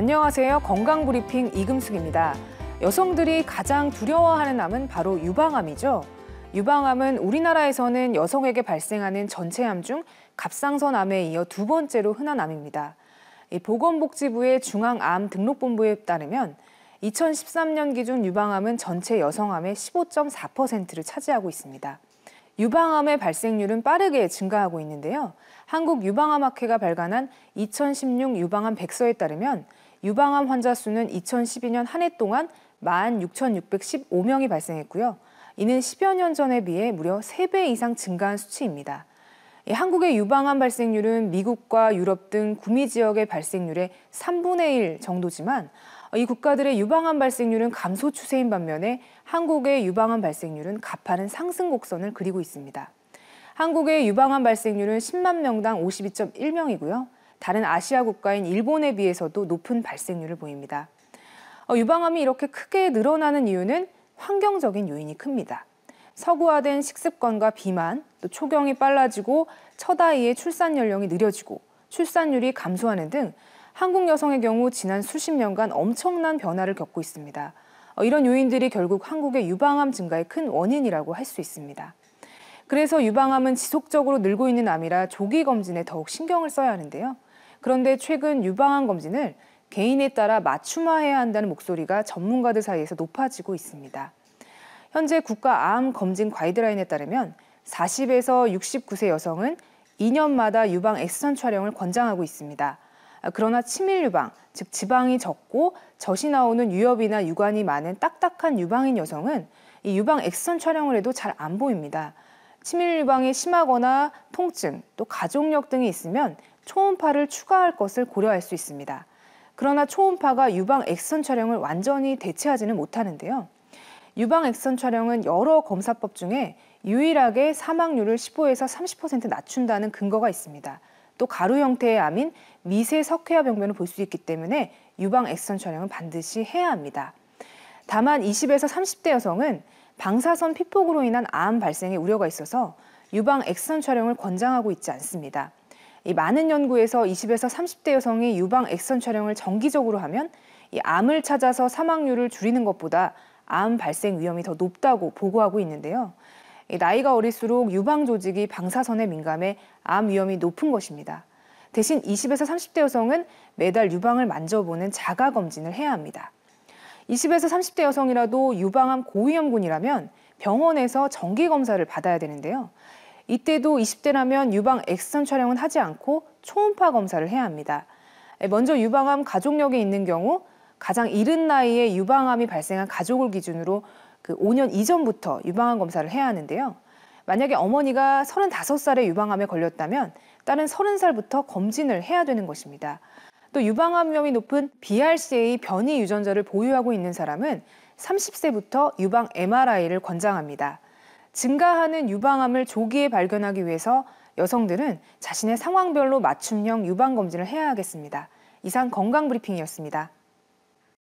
안녕하세요. 건강브리핑 이금숙입니다. 여성들이 가장 두려워하는 암은 바로 유방암이죠. 유방암은 우리나라에서는 여성에게 발생하는 전체 암 중 갑상선암에 이어 두 번째로 흔한 암입니다. 보건복지부의 중앙암등록본부에 따르면 2013년 기준 유방암은 전체 여성암의 15.4%를 차지하고 있습니다. 유방암의 발생률은 빠르게 증가하고 있는데요. 한국유방암학회가 발간한 2016 유방암 백서에 따르면 유방암 환자 수는 2012년 한 해 동안 16,615명이 발생했고요. 이는 10여 년 전에 비해 무려 3배 이상 증가한 수치입니다. 한국의 유방암 발생률은 미국과 유럽 등 구미 지역의 발생률의 3분의 1 정도지만 이 국가들의 유방암 발생률은 감소 추세인 반면에 한국의 유방암 발생률은 가파른 상승 곡선을 그리고 있습니다. 한국의 유방암 발생률은 10만 명당 52.1명이고요. 다른 아시아 국가인 일본에 비해서도 높은 발생률을 보입니다. 유방암이 이렇게 크게 늘어나는 이유는 환경적인 요인이 큽니다. 서구화된 식습관과 비만, 또 초경이 빨라지고 첫 아이의 출산 연령이 느려지고 출산율이 감소하는 등 한국 여성의 경우 지난 수십 년간 엄청난 변화를 겪고 있습니다. 이런 요인들이 결국 한국의 유방암 증가의 큰 원인이라고 할 수 있습니다. 그래서 유방암은 지속적으로 늘고 있는 암이라 조기 검진에 더욱 신경을 써야 하는데요. 그런데 최근 유방암 검진을 개인에 따라 맞춤화해야 한다는 목소리가 전문가들 사이에서 높아지고 있습니다. 현재 국가암 검진 가이드라인에 따르면 40에서 69세 여성은 2년마다 유방 엑스선 촬영을 권장하고 있습니다. 그러나 치밀 유방, 즉 지방이 적고 젖이 나오는 유엽이나 유관이 많은 딱딱한 유방인 여성은 이 유방 엑스선 촬영을 해도 잘 안 보입니다. 치밀 유방이 심하거나 통증, 또 가족력 등이 있으면 초음파를 추가할 것을 고려할 수 있습니다. 그러나 초음파가 유방 엑스선 촬영을 완전히 대체하지는 못하는데요. 유방 엑스선 촬영은 여러 검사법 중에 유일하게 사망률을 15에서 30% 낮춘다는 근거가 있습니다. 또 가루 형태의 암인 미세 석회화 병변을 볼 수 있기 때문에 유방 엑스선 촬영은 반드시 해야 합니다. 다만 20에서 30대 여성은 방사선 피폭으로 인한 암 발생의 우려가 있어서 유방 엑스선 촬영을 권장하고 있지 않습니다. 이 많은 연구에서 20에서 30대 여성이 유방 엑스선 촬영을 정기적으로 하면 이 암을 찾아서 사망률을 줄이는 것보다 암 발생 위험이 더 높다고 보고하고 있는데요. 나이가 어릴수록 유방 조직이 방사선에 민감해 암 위험이 높은 것입니다. 대신 20에서 30대 여성은 매달 유방을 만져보는 자가 검진을 해야 합니다. 20에서 30대 여성이라도 유방암 고위험군이라면 병원에서 정기 검사를 받아야 되는데요. 이때도 20대라면 유방 엑스선 촬영은 하지 않고 초음파 검사를 해야 합니다. 먼저 유방암 가족력이 있는 경우 가장 이른 나이에 유방암이 발생한 가족을 기준으로 5년 이전부터 유방암 검사를 해야 하는데요. 만약에 어머니가 35살에 유방암에 걸렸다면 딸은 30살부터 검진을 해야 되는 것입니다. 또 유방암 위험이 높은 BRCA 변이 유전자를 보유하고 있는 사람은 30세부터 유방 MRI를 권장합니다. 증가하는 유방암을 조기에 발견하기 위해서 여성들은 자신의 상황별로 맞춤형 유방 검진을 해야 하겠습니다. 이상 건강브리핑이었습니다.